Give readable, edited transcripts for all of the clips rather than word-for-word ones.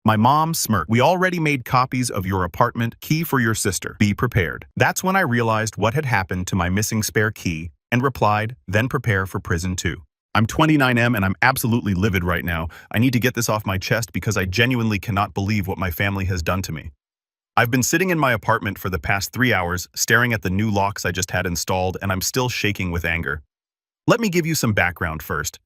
My mom smirked. "We already made copies of your apartment key for your sister. Be prepared." That's when I realized what had happened to my missing spare key and replied, "Then prepare for prison too." I'm 29M and I'm absolutely livid right now. I need to get this off my chest because I genuinely cannot believe what my family has done to me. I've been sitting in my apartment for the past 3 hours, staring at the new locks I just had installed, and I'm still shaking with anger. Let me give you some background first.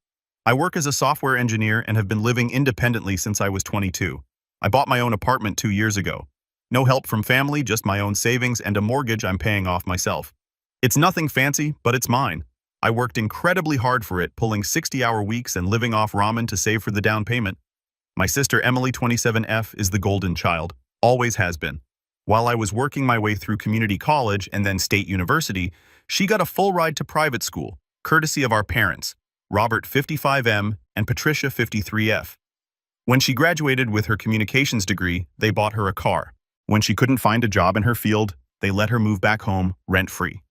I work as a software engineer and have been living independently since I was 22. I bought my own apartment 2 years ago. No help from family, just my own savings and a mortgage I'm paying off myself. It's nothing fancy, but it's mine. I worked incredibly hard for it, pulling 60-hour weeks and living off ramen to save for the down payment. My sister Emily, 27F, is the golden child, always has been. While I was working my way through community college and then state university, she got a full ride to private school, courtesy of our parents, Robert, 55M, and Patricia, 53F. When she graduated with her communications degree, they bought her a car. When she couldn't find a job in her field, they let her move back home, rent-free.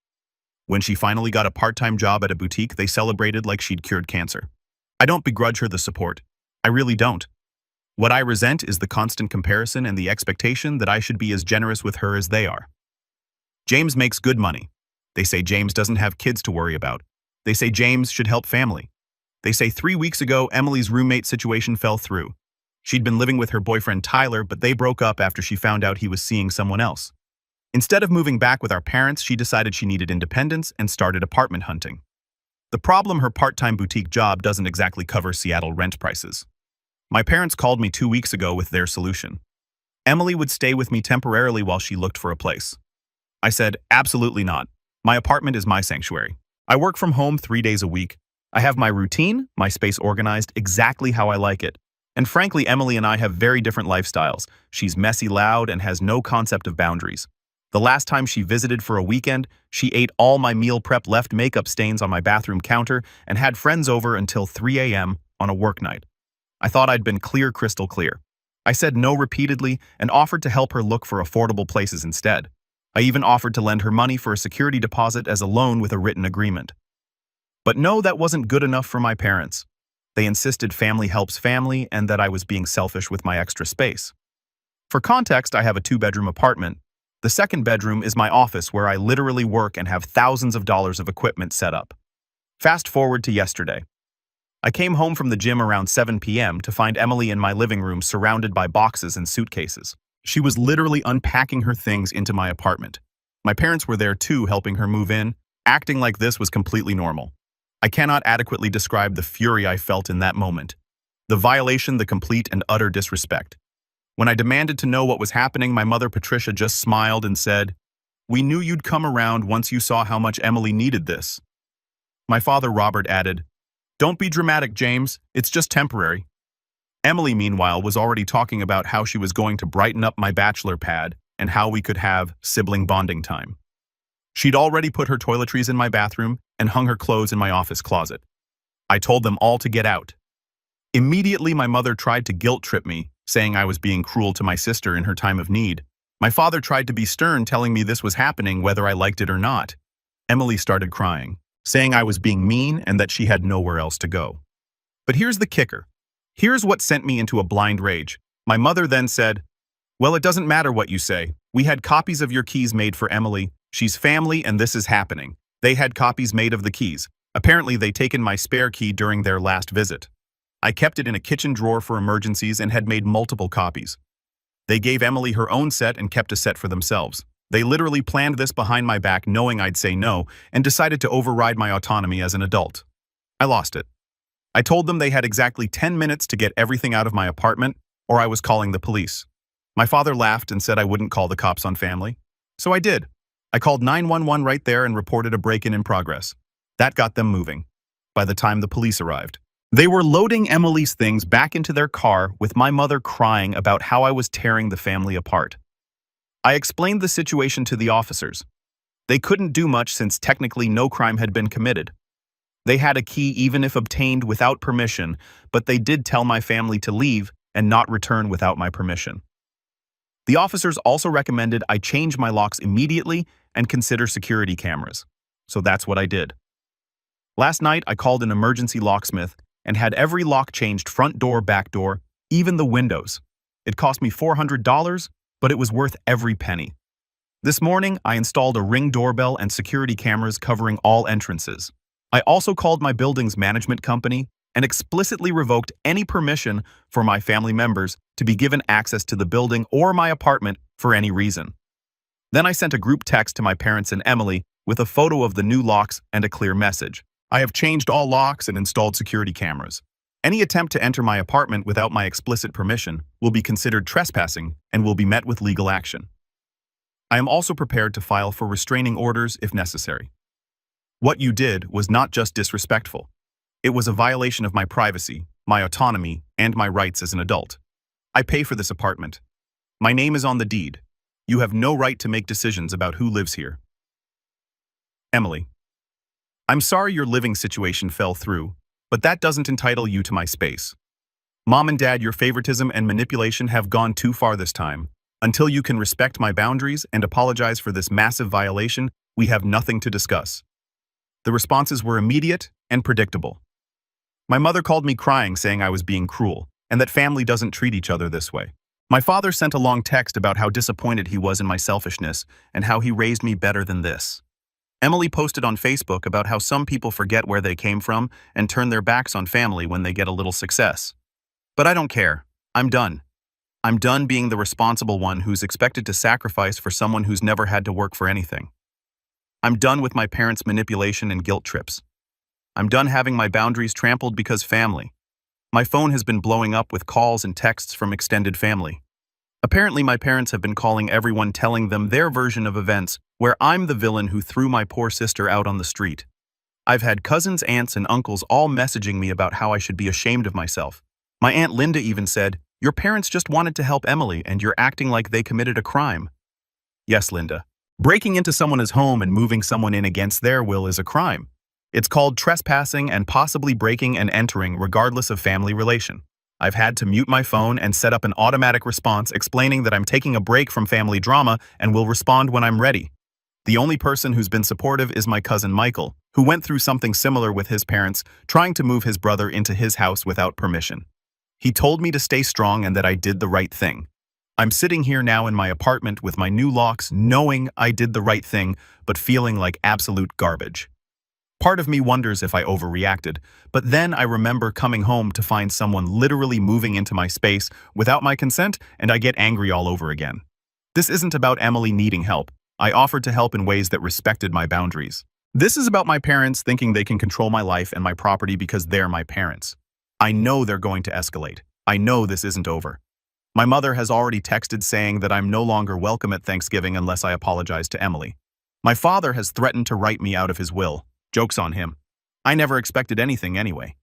When she finally got a part-time job at a boutique, they celebrated like she'd cured cancer. I don't begrudge her the support. I really don't. What I resent is the constant comparison and the expectation that I should be as generous with her as they are. James makes good money. They say James doesn't have kids to worry about. They say James should help family. They say 3 weeks ago, Emily's roommate situation fell through. She'd been living with her boyfriend Tyler, but they broke up after she found out he was seeing someone else. Instead of moving back with our parents, she decided she needed independence and started apartment hunting. The problem, her part-time boutique job doesn't exactly cover Seattle rent prices. My parents called me 2 weeks ago with their solution. Emily would stay with me temporarily while she looked for a place. I said, absolutely not. My apartment is my sanctuary. I work from home 3 days a week. I have my routine, my space organized exactly how I like it. And frankly, Emily and I have very different lifestyles. She's messy loud and has no concept of boundaries. The last time she visited for a weekend, she ate all my meal prep, left makeup stains on my bathroom counter, and had friends over until 3 a.m. on a work night. I thought I'd been crystal clear. I said no repeatedly and offered to help her look for affordable places instead. I even offered to lend her money for a security deposit as a loan with a written agreement. But no, that wasn't good enough for my parents. They insisted family helps family and that I was being selfish with my extra space. For context, I have a 2-bedroom apartment. The second bedroom is my office where I literally work and have thousands of dollars of equipment set up. Fast forward to yesterday. I came home from the gym around 7 p.m. to find Emily in my living room surrounded by boxes and suitcases. She was literally unpacking her things into my apartment. My parents were there too, helping her move in. Acting like this was completely normal. I cannot adequately describe the fury I felt in that moment. The violation, the complete and utter disrespect. When I demanded to know what was happening, my mother Patricia just smiled and said, "We knew you'd come around once you saw how much Emily needed this." My father Robert added, "Don't be dramatic, James. It's just temporary." Emily, meanwhile, was already talking about how she was going to brighten up my bachelor pad and how we could have sibling bonding time. She'd already put her toiletries in my bathroom and hung her clothes in my office closet. I told them all to get out. Immediately, my mother tried to guilt trip me, saying I was being cruel to my sister in her time of need. My father tried to be stern, telling me this was happening whether I liked it or not. Emily started crying, saying I was being mean and that she had nowhere else to go. But here's the kicker. Here's what sent me into a blind rage. My mother then said, "Well, it doesn't matter what you say. We had copies of your keys made for Emily. She's family and this is happening." They had copies made of the keys. Apparently, they'd taken my spare key during their last visit. I kept it in a kitchen drawer for emergencies and had made multiple copies. They gave Emily her own set and kept a set for themselves. They literally planned this behind my back, knowing I'd say no, and decided to override my autonomy as an adult. I lost it. I told them they had exactly 10 minutes to get everything out of my apartment, or I was calling the police. My father laughed and said I wouldn't call the cops on family. So I did. I called 911 right there and reported a break-in in progress. That got them moving. By the time the police arrived, they were loading Emily's things back into their car with my mother crying about how I was tearing the family apart. I explained the situation to the officers. They couldn't do much since technically no crime had been committed. They had a key even if obtained without permission, but they did tell my family to leave and not return without my permission. The officers also recommended I change my locks immediately and consider security cameras. So that's what I did. Last night, I called an emergency locksmith and had every lock changed, front door, back door, even the windows. It cost me $400, but it was worth every penny. This morning, I installed a Ring doorbell and security cameras covering all entrances. I also called my building's management company and explicitly revoked any permission for my family members to be given access to the building or my apartment for any reason. Then I sent a group text to my parents and Emily with a photo of the new locks and a clear message. I have changed all locks and installed security cameras. Any attempt to enter my apartment without my explicit permission will be considered trespassing and will be met with legal action. I am also prepared to file for restraining orders if necessary. What you did was not just disrespectful. It was a violation of my privacy, my autonomy, and my rights as an adult. I pay for this apartment. My name is on the deed. You have no right to make decisions about who lives here. Emily. I'm sorry your living situation fell through, but that doesn't entitle you to my space. Mom and Dad, your favoritism and manipulation have gone too far this time. Until you can respect my boundaries and apologize for this massive violation, we have nothing to discuss. The responses were immediate and predictable. My mother called me crying, saying I was being cruel, and that family doesn't treat each other this way. My father sent a long text about how disappointed he was in my selfishness and how he raised me better than this. Emily posted on Facebook about how some people forget where they came from and turn their backs on family when they get a little success. But I don't care. I'm done. I'm done being the responsible one who's expected to sacrifice for someone who's never had to work for anything. I'm done with my parents' manipulation and guilt trips. I'm done having my boundaries trampled because family. My phone has been blowing up with calls and texts from extended family. Apparently, my parents have been calling everyone, telling them their version of events, where I'm the villain who threw my poor sister out on the street. I've had cousins, aunts, and uncles all messaging me about how I should be ashamed of myself. My Aunt Linda even said, "Your parents just wanted to help Emily, and you're acting like they committed a crime." Yes, Linda. Breaking into someone's home and moving someone in against their will is a crime. It's called trespassing and possibly breaking and entering regardless of family relation. I've had to mute my phone and set up an automatic response explaining that I'm taking a break from family drama and will respond when I'm ready. The only person who's been supportive is my cousin Michael, who went through something similar with his parents, trying to move his brother into his house without permission. He told me to stay strong and that I did the right thing. I'm sitting here now in my apartment with my new locks, knowing I did the right thing, but feeling like absolute garbage. Part of me wonders if I overreacted, but then I remember coming home to find someone literally moving into my space without my consent, and I get angry all over again. This isn't about Emily needing help. I offered to help in ways that respected my boundaries. This is about my parents thinking they can control my life and my property because they're my parents. I know they're going to escalate. I know this isn't over. My mother has already texted saying that I'm no longer welcome at Thanksgiving unless I apologize to Emily. My father has threatened to write me out of his will. Joke's on him. I never expected anything anyway.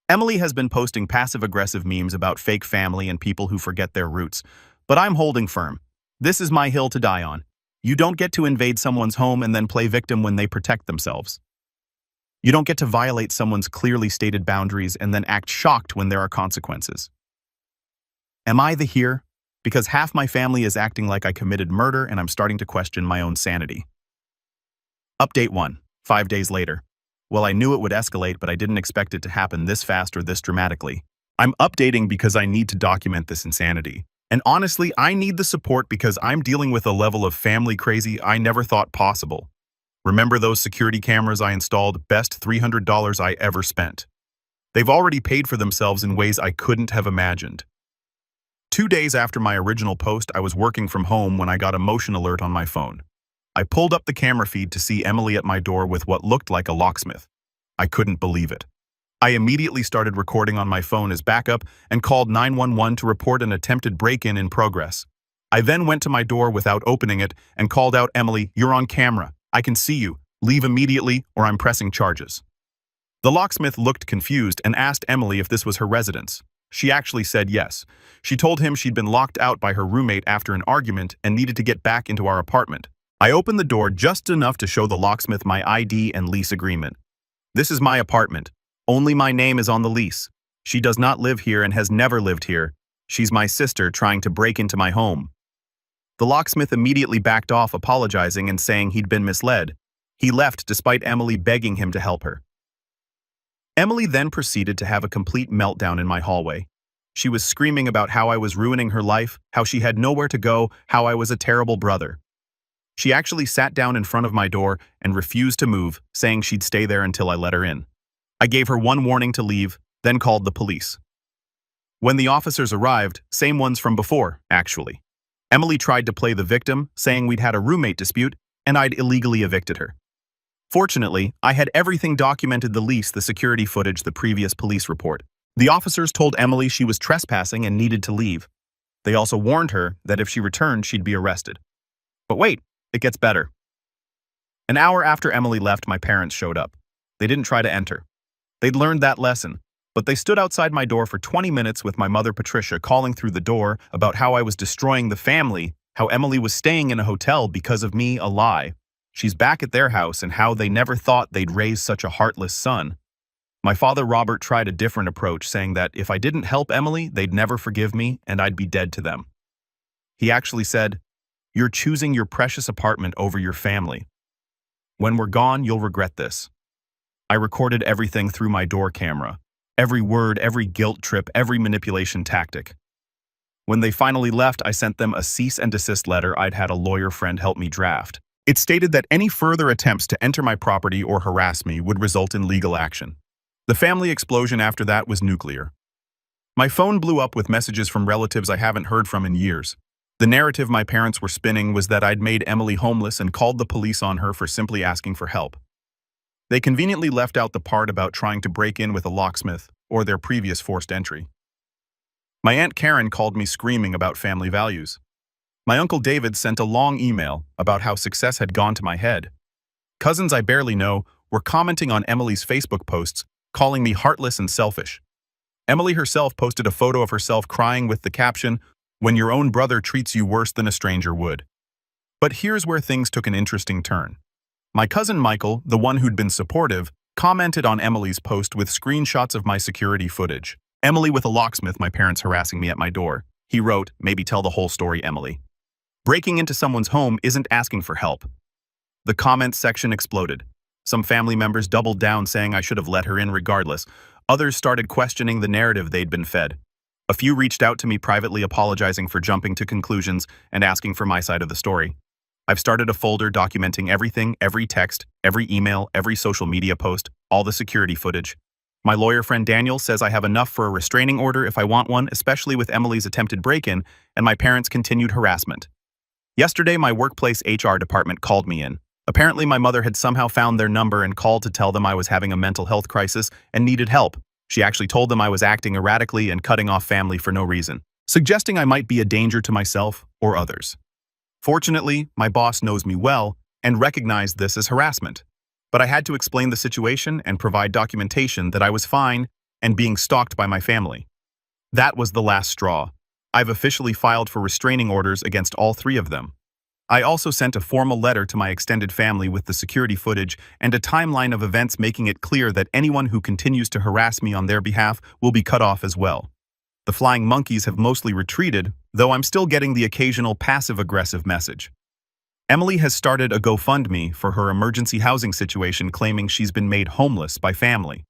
Emily has been posting passive-aggressive memes about fake family and people who forget their roots, but I'm holding firm. This is my hill to die on. You don't get to invade someone's home and then play victim when they protect themselves. You don't get to violate someone's clearly stated boundaries and then act shocked when there are consequences. Am I the here? Because half my family is acting like I committed murder and I'm starting to question my own sanity. Update 1. 5 days later. Well, I knew it would escalate, but I didn't expect it to happen this fast or this dramatically. I'm updating because I need to document this insanity. And honestly, I need the support because I'm dealing with a level of family crazy I never thought possible. Remember those security cameras I installed? Best $300 I ever spent. They've already paid for themselves in ways I couldn't have imagined. 2 days after my original post, I was working from home when I got a motion alert on my phone. I pulled up the camera feed to see Emily at my door with what looked like a locksmith. I couldn't believe it. I immediately started recording on my phone as backup and called 911 to report an attempted break-in in progress. I then went to my door without opening it and called out, "Emily, you're on camera. I can see you. Leave immediately or I'm pressing charges." The locksmith looked confused and asked Emily if this was her residence. She actually said yes. She told him she'd been locked out by her roommate after an argument and needed to get back into our apartment. I opened the door just enough to show the locksmith my ID and lease agreement. This is my apartment. Only my name is on the lease. She does not live here and has never lived here. She's my sister trying to break into my home. The locksmith immediately backed off, apologizing and saying he'd been misled. He left despite Emily begging him to help her. Emily then proceeded to have a complete meltdown in my hallway. She was screaming about how I was ruining her life, how she had nowhere to go, how I was a terrible brother. She actually sat down in front of my door and refused to move, saying she'd stay there until I let her in. I gave her one warning to leave, then called the police. When the officers arrived, same ones from before, actually. Emily tried to play the victim, saying we'd had a roommate dispute, and I'd illegally evicted her. Fortunately, I had everything documented: the lease, the security footage, the previous police report. The officers told Emily she was trespassing and needed to leave. They also warned her that if she returned, she'd be arrested. But wait, it gets better. An hour after Emily left, my parents showed up. They didn't try to enter. They'd learned that lesson, but they stood outside my door for 20 minutes with my mother Patricia calling through the door about how I was destroying the family, how Emily was staying in a hotel because of me, a lie. She's back at their house, and how they never thought they'd raise such a heartless son. My father Robert tried a different approach, saying that if I didn't help Emily, they'd never forgive me and I'd be dead to them. He actually said, "You're choosing your precious apartment over your family. When we're gone, you'll regret this." I recorded everything through my door camera. Every word, every guilt trip, every manipulation tactic. When they finally left, I sent them a cease and desist letter I'd had a lawyer friend help me draft. It stated that any further attempts to enter my property or harass me would result in legal action. The family explosion after that was nuclear. My phone blew up with messages from relatives I haven't heard from in years. The narrative my parents were spinning was that I'd made Emily homeless and called the police on her for simply asking for help. They conveniently left out the part about trying to break in with a locksmith or their previous forced entry. My Aunt Karen called me screaming about family values. My Uncle David sent a long email about how success had gone to my head. Cousins I barely know were commenting on Emily's Facebook posts, calling me heartless and selfish. Emily herself posted a photo of herself crying with the caption, "When your own brother treats you worse than a stranger would." But here's where things took an interesting turn. My cousin Michael, the one who'd been supportive, commented on Emily's post with screenshots of my security footage. "Emily with a locksmith, my parents harassing me at my door." He wrote, "Maybe tell the whole story, Emily. Breaking into someone's home isn't asking for help." The comments section exploded. Some family members doubled down, saying I should have let her in regardless. Others started questioning the narrative they'd been fed. A few reached out to me privately, apologizing for jumping to conclusions and asking for my side of the story. I've started a folder documenting everything, every text, every email, every social media post, all the security footage. My lawyer friend Daniel says I have enough for a restraining order if I want one, especially with Emily's attempted break-in and my parents' continued harassment. Yesterday, my workplace HR department called me in. Apparently, my mother had somehow found their number and called to tell them I was having a mental health crisis and needed help. She actually told them I was acting erratically and cutting off family for no reason, suggesting I might be a danger to myself or others. Fortunately, my boss knows me well and recognized this as harassment. But I had to explain the situation and provide documentation that I was fine and being stalked by my family. That was the last straw. I've officially filed for restraining orders against all three of them. I also sent a formal letter to my extended family with the security footage and a timeline of events, making it clear that anyone who continues to harass me on their behalf will be cut off as well. The flying monkeys have mostly retreated, though I'm still getting the occasional passive-aggressive message. Emily has started a GoFundMe for her emergency housing situation, claiming she's been made homeless by family.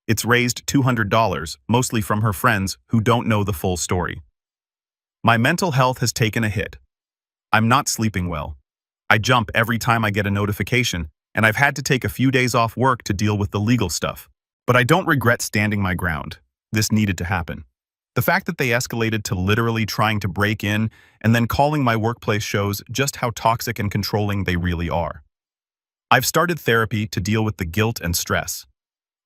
It's raised $200, mostly from her friends who don't know the full story. My mental health has taken a hit. I'm not sleeping well. I jump every time I get a notification, and I've had to take a few days off work to deal with the legal stuff. But I don't regret standing my ground. This needed to happen. The fact that they escalated to literally trying to break in and then calling my workplace shows just how toxic and controlling they really are. I've started therapy to deal with the guilt and stress.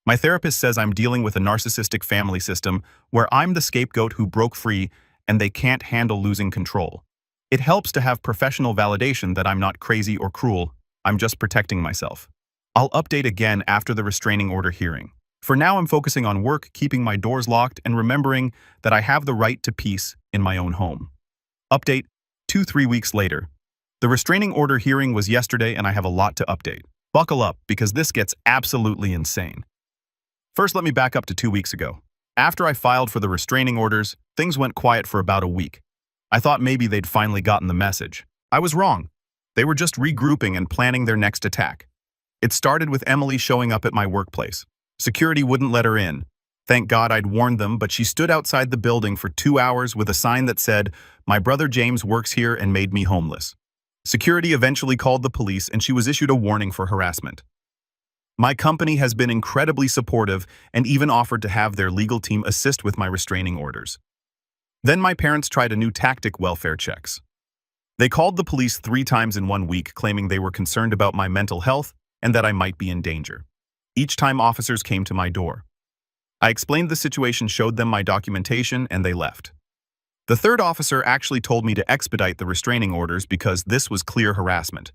My therapist says I'm dealing with a narcissistic family system where I'm the scapegoat who broke free and they can't handle losing control. It helps to have professional validation that I'm not crazy or cruel, I'm just protecting myself. I'll update again after the restraining order hearing. For now, I'm focusing on work, keeping my doors locked, and remembering that I have the right to peace in my own home. Update 2-3 weeks later. The restraining order hearing was yesterday and I have a lot to update. Buckle up because this gets absolutely insane. First, let me back up to 2 weeks ago. After I filed for the restraining orders, things went quiet for about a week. I thought maybe they'd finally gotten the message. I was wrong. They were just regrouping and planning their next attack. It started with Emily showing up at my workplace. Security wouldn't let her in. Thank God I'd warned them, but she stood outside the building for 2 hours with a sign that said, "My brother James works here," and made me homeless. Security eventually called the police and she was issued a warning for harassment. My company has been incredibly supportive and even offered to have their legal team assist with my restraining orders. Then my parents tried a new tactic: welfare checks. They called the police 3 times in 1 week, claiming they were concerned about my mental health and that I might be in danger. Each time officers came to my door. I explained the situation, showed them my documentation, and they left. The third officer actually told me to expedite the restraining orders because this was clear harassment.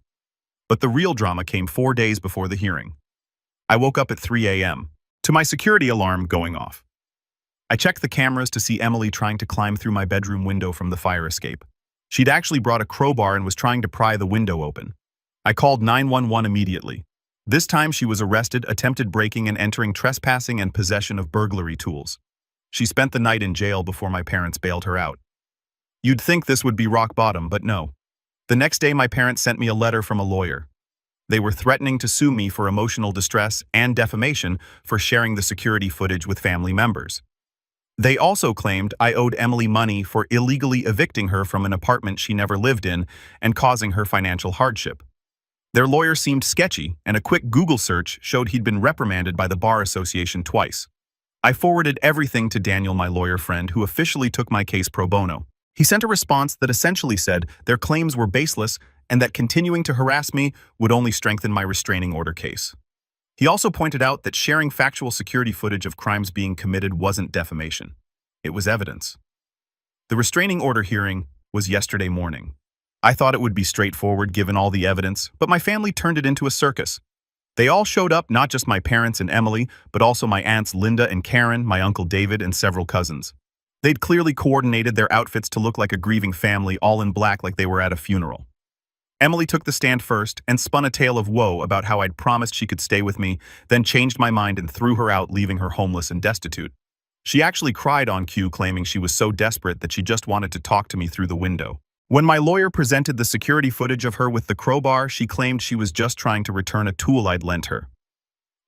But the real drama came 4 days before the hearing. I woke up at 3 a.m. to my security alarm going off. I checked the cameras to see Emily trying to climb through my bedroom window from the fire escape. She'd actually brought a crowbar and was trying to pry the window open. I called 911 immediately. This time she was arrested, attempted breaking and entering, trespassing, and possession of burglary tools. She spent the night in jail before my parents bailed her out. You'd think this would be rock bottom, but no. The next day my parents sent me a letter from a lawyer. They were threatening to sue me for emotional distress and defamation for sharing the security footage with family members. They also claimed I owed Emily money for illegally evicting her from an apartment she never lived in and causing her financial hardship. Their lawyer seemed sketchy, and a quick Google search showed he'd been reprimanded by the Bar Association twice. I forwarded everything to Daniel, my lawyer friend, who officially took my case pro bono. He sent a response that essentially said their claims were baseless and that continuing to harass me would only strengthen my restraining order case. He also pointed out that sharing factual security footage of crimes being committed wasn't defamation. It was evidence. The restraining order hearing was yesterday morning. I thought it would be straightforward given all the evidence, but my family turned it into a circus. They all showed up, not just my parents and Emily, but also my aunts Linda and Karen, my uncle David, and several cousins. They'd clearly coordinated their outfits to look like a grieving family, all in black like they were at a funeral. Emily took the stand first and spun a tale of woe about how I'd promised she could stay with me, then changed my mind and threw her out, leaving her homeless and destitute. She actually cried on cue, claiming she was so desperate that she just wanted to talk to me through the window. When my lawyer presented the security footage of her with the crowbar, she claimed she was just trying to return a tool I'd lent her.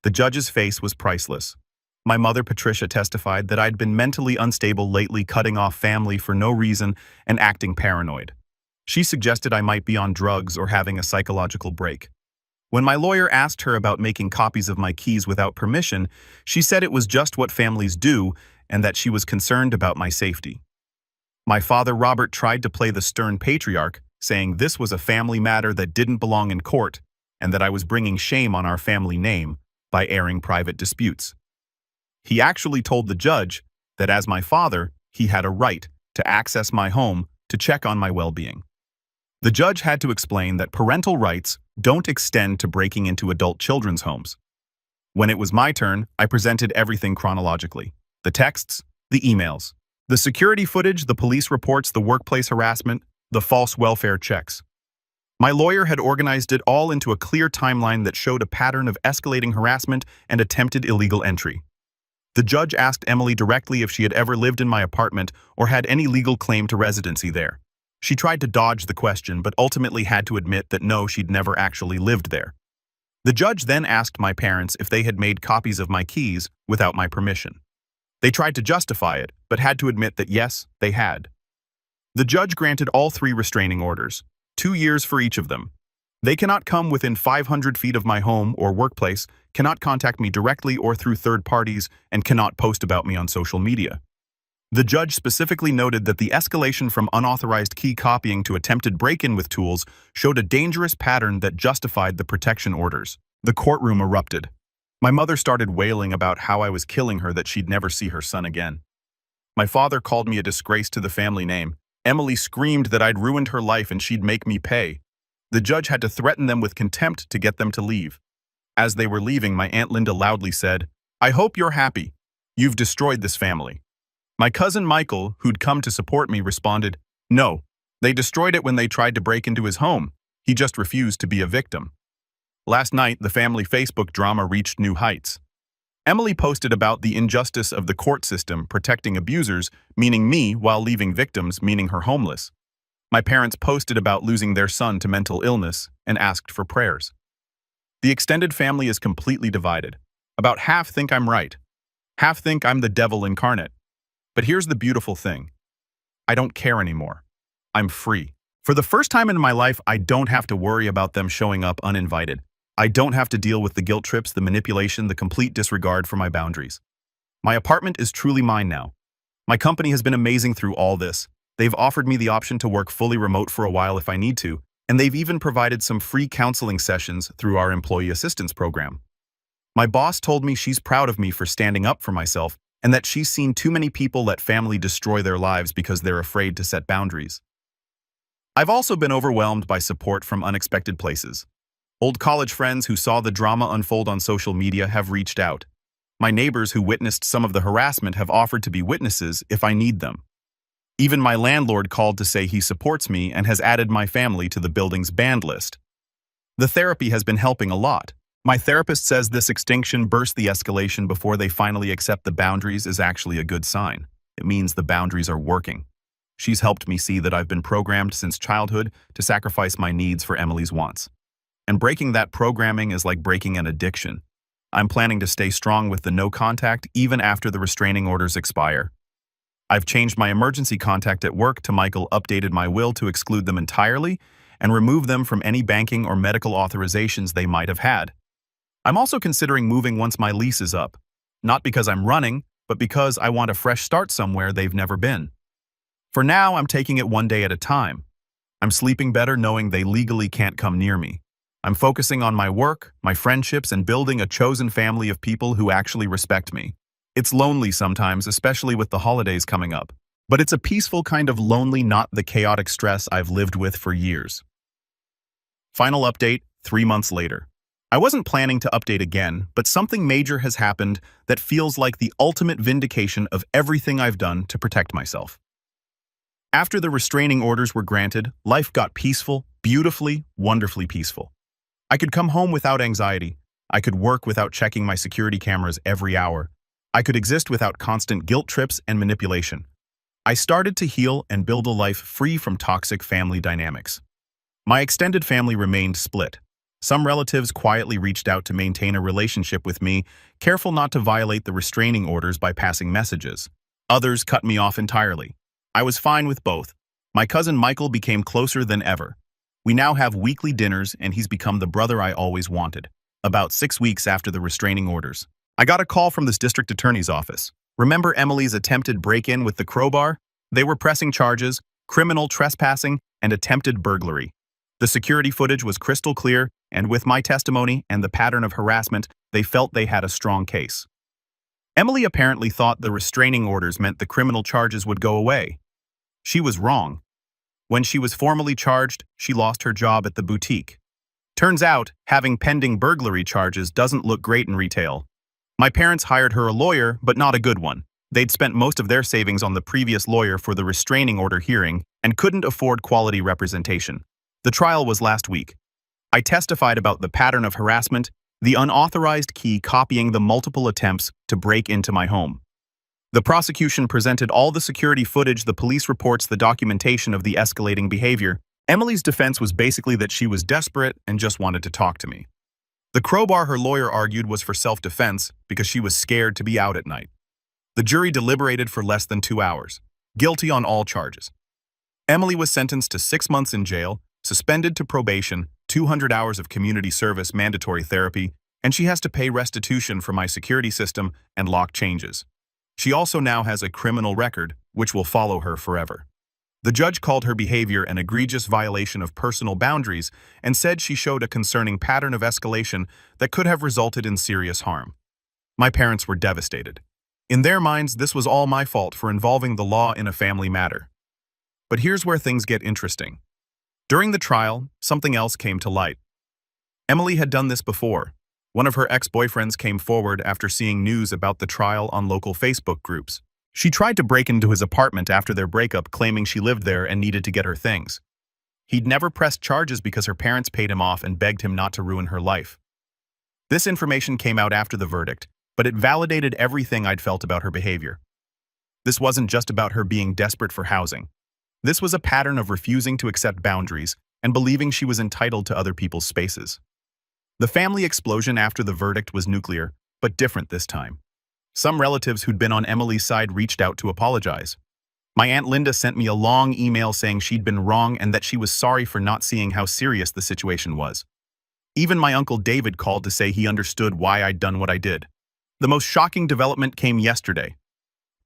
The judge's face was priceless. My mother, Patricia, testified that I'd been mentally unstable lately, cutting off family for no reason and acting paranoid. She suggested I might be on drugs or having a psychological break. When my lawyer asked her about making copies of my keys without permission, she said it was just what families do and that she was concerned about my safety. My father, Robert, tried to play the stern patriarch, saying this was a family matter that didn't belong in court and that I was bringing shame on our family name by airing private disputes. He actually told the judge that as my father, he had a right to access my home to check on my well-being. The judge had to explain that parental rights don't extend to breaking into adult children's homes. When it was my turn, I presented everything chronologically: the texts, the emails, the security footage, the police reports, the workplace harassment, the false welfare checks. My lawyer had organized it all into a clear timeline that showed a pattern of escalating harassment and attempted illegal entry. The judge asked Emily directly if she had ever lived in my apartment or had any legal claim to residency there. She tried to dodge the question, but ultimately had to admit that no, she'd never actually lived there. The judge then asked my parents if they had made copies of my keys without my permission. They tried to justify it, but had to admit that yes, they had. The judge granted all 3 restraining orders, 2 years for each of them. They cannot come within 500 feet of my home or workplace, cannot contact me directly or through third parties, and cannot post about me on social media. The judge specifically noted that the escalation from unauthorized key copying to attempted break-in with tools showed a dangerous pattern that justified the protection orders. The courtroom erupted. My mother started wailing about how I was killing her, that she'd never see her son again. My father called me a disgrace to the family name. Emily screamed that I'd ruined her life and she'd make me pay. The judge had to threaten them with contempt to get them to leave. As they were leaving, my Aunt Linda loudly said, "I hope you're happy. You've destroyed this family." My cousin Michael, who'd come to support me, responded, "No, they destroyed it when they tried to break into his home. He just refused to be a victim." Last night, the family Facebook drama reached new heights. Emily posted about the injustice of the court system protecting abusers, meaning me, while leaving victims, meaning her, homeless. My parents posted about losing their son to mental illness and asked for prayers. The extended family is completely divided. About half think I'm right. Half think I'm the devil incarnate. But here's the beautiful thing. I don't care anymore. I'm free. For the first time in my life, I don't have to worry about them showing up uninvited. I don't have to deal with the guilt trips, the manipulation, the complete disregard for my boundaries. My apartment is truly mine now. My company has been amazing through all this. They've offered me the option to work fully remote for a while if I need to, and they've even provided some free counseling sessions through our employee assistance program. My boss told me she's proud of me for standing up for myself and that she's seen too many people let family destroy their lives because they're afraid to set boundaries. I've also been overwhelmed by support from unexpected places. Old college friends who saw the drama unfold on social media have reached out. My neighbors who witnessed some of the harassment have offered to be witnesses if I need them. Even my landlord called to say he supports me and has added my family to the building's banned list. The therapy has been helping a lot. My therapist says this extinction burst the escalation before they finally accept the boundaries is actually a good sign. It means the boundaries are working. She's helped me see that I've been programmed since childhood to sacrifice my needs for Emily's wants. And breaking that programming is like breaking an addiction. I'm planning to stay strong with the no contact even after the restraining orders expire. I've changed my emergency contact at work to Michael, updated my will to exclude them entirely, and remove them from any banking or medical authorizations they might have had. I'm also considering moving once my lease is up, not because I'm running, but because I want a fresh start somewhere they've never been. For now, I'm taking it one day at a time. I'm sleeping better knowing they legally can't come near me. I'm focusing on my work, my friendships, and building a chosen family of people who actually respect me. It's lonely sometimes, especially with the holidays coming up. But it's a peaceful kind of lonely, not the chaotic stress I've lived with for years. Final update, 3 months later. I wasn't planning to update again, but something major has happened that feels like the ultimate vindication of everything I've done to protect myself. After the restraining orders were granted, life got peaceful, beautifully, wonderfully peaceful. I could come home without anxiety. I could work without checking my security cameras every hour. I could exist without constant guilt trips and manipulation. I started to heal and build a life free from toxic family dynamics. My extended family remained split. Some relatives quietly reached out to maintain a relationship with me, careful not to violate the restraining orders by passing messages. Others cut me off entirely. I was fine with both. My cousin Michael became closer than ever. We now have weekly dinners and he's become the brother I always wanted. About 6 weeks after the restraining orders, I got a call from this district attorney's office. Remember Emily's attempted break-in with the crowbar? They were pressing charges, criminal trespassing, and attempted burglary. The security footage was crystal clear, and with my testimony and the pattern of harassment, they felt they had a strong case. Emily apparently thought the restraining orders meant the criminal charges would go away. She was wrong. When she was formally charged, she lost her job at the boutique. Turns out, having pending burglary charges doesn't look great in retail. My parents hired her a lawyer, but not a good one. They'd spent most of their savings on the previous lawyer for the restraining order hearing and couldn't afford quality representation. The trial was last week. I testified about the pattern of harassment, the unauthorized key copying the multiple attempts to break into my home. The prosecution presented all the security footage, the police reports, the documentation of the escalating behavior. Emily's defense was basically that she was desperate and just wanted to talk to me. The crowbar, her lawyer argued, was for self-defense because she was scared to be out at night. The jury deliberated for less than 2 hours. Guilty on all charges. Emily was sentenced to 6 months in jail, suspended to probation, 200 hours of community service, mandatory therapy, and she has to pay restitution for my security system and lock changes. She also now has a criminal record, which will follow her forever. The judge called her behavior an egregious violation of personal boundaries and said she showed a concerning pattern of escalation that could have resulted in serious harm. My parents were devastated. In their minds, this was all my fault for involving the law in a family matter. But here's where things get interesting. During the trial, something else came to light. Emily had done this before. One of her ex-boyfriends came forward after seeing news about the trial on local Facebook groups. She tried to break into his apartment after their breakup, claiming she lived there and needed to get her things. He'd never pressed charges because her parents paid him off and begged him not to ruin her life. This information came out after the verdict, but it validated everything I'd felt about her behavior. This wasn't just about her being desperate for housing. This was a pattern of refusing to accept boundaries and believing she was entitled to other people's spaces. The family explosion after the verdict was nuclear, but different this time. Some relatives who'd been on Emily's side reached out to apologize. My Aunt Linda sent me a long email saying she'd been wrong and that she was sorry for not seeing how serious the situation was. Even my Uncle David called to say he understood why I'd done what I did. The most shocking development came yesterday.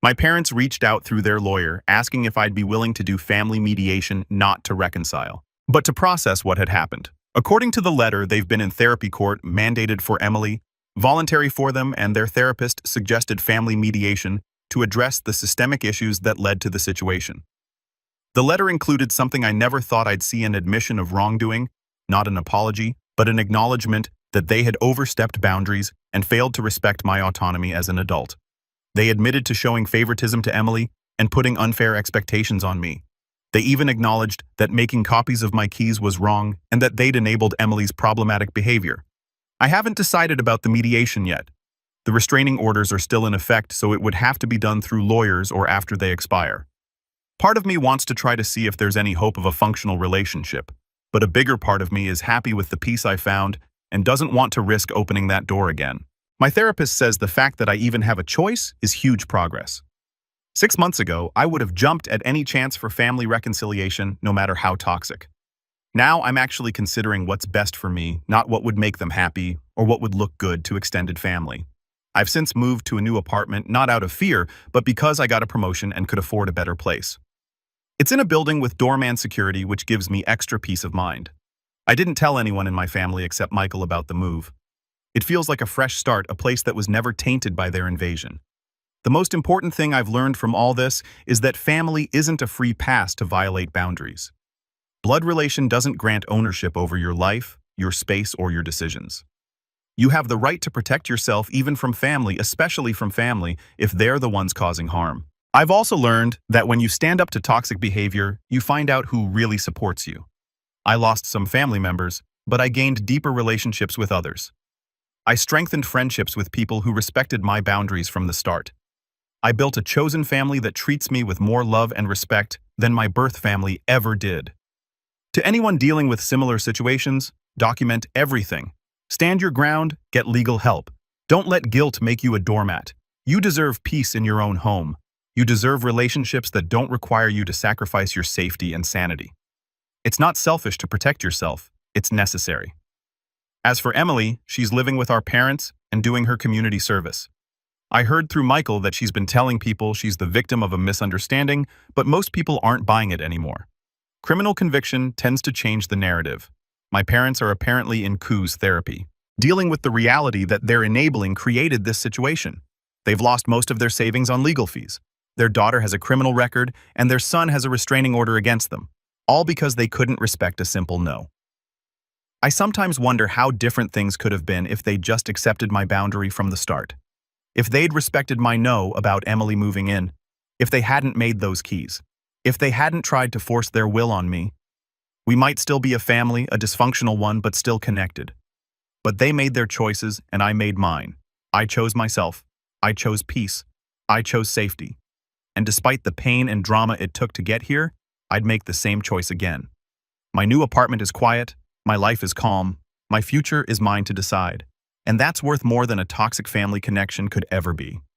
My parents reached out through their lawyer, asking if I'd be willing to do family mediation, not to reconcile, but to process what had happened. According to the letter, they've been in therapy court, mandated for Emily, voluntary for them, and their therapist suggested family mediation to address the systemic issues that led to the situation. The letter included something I never thought I'd see: an admission of wrongdoing, not an apology, but an acknowledgement that they had overstepped boundaries and failed to respect my autonomy as an adult. They admitted to showing favoritism to Emily and putting unfair expectations on me. They even acknowledged that making copies of my keys was wrong and that they'd enabled Emily's problematic behavior. I haven't decided about the mediation yet. The restraining orders are still in effect, so it would have to be done through lawyers or after they expire. Part of me wants to try to see if there's any hope of a functional relationship, but a bigger part of me is happy with the peace I found and doesn't want to risk opening that door again. My therapist says the fact that I even have a choice is huge progress. 6 months ago, I would have jumped at any chance for family reconciliation, no matter how toxic. Now I'm actually considering what's best for me, not what would make them happy or what would look good to extended family. I've since moved to a new apartment, not out of fear, but because I got a promotion and could afford a better place. It's in a building with doorman security, which gives me extra peace of mind. I didn't tell anyone in my family except Michael about the move. It feels like a fresh start, a place that was never tainted by their invasion. The most important thing I've learned from all this is that family isn't a free pass to violate boundaries. Blood relation doesn't grant ownership over your life, your space, or your decisions. You have the right to protect yourself even from family, especially from family, if they're the ones causing harm. I've also learned that when you stand up to toxic behavior, you find out who really supports you. I lost some family members, but I gained deeper relationships with others. I strengthened friendships with people who respected my boundaries from the start. I built a chosen family that treats me with more love and respect than my birth family ever did. To anyone dealing with similar situations, document everything. Stand your ground, get legal help. Don't let guilt make you a doormat. You deserve peace in your own home. You deserve relationships that don't require you to sacrifice your safety and sanity. It's not selfish to protect yourself, it's necessary. As for Emily, she's living with our parents and doing her community service. I heard through Michael that she's been telling people she's the victim of a misunderstanding, but most people aren't buying it anymore. Criminal conviction tends to change the narrative. My parents are apparently in coos therapy, dealing with the reality that they're enabling created this situation. They've lost most of their savings on legal fees. Their daughter has a criminal record, and their son has a restraining order against them, all because they couldn't respect a simple no. I sometimes wonder how different things could have been if they'd just accepted my boundary from the start. If they'd respected my no about Emily moving in, if they hadn't made those keys, if they hadn't tried to force their will on me, we might still be a family, a dysfunctional one, but still connected. But they made their choices, and I made mine. I chose myself. I chose peace. I chose safety. And despite the pain and drama it took to get here, I'd make the same choice again. My new apartment is quiet. My life is calm. My future is mine to decide. And that's worth more than a toxic family connection could ever be.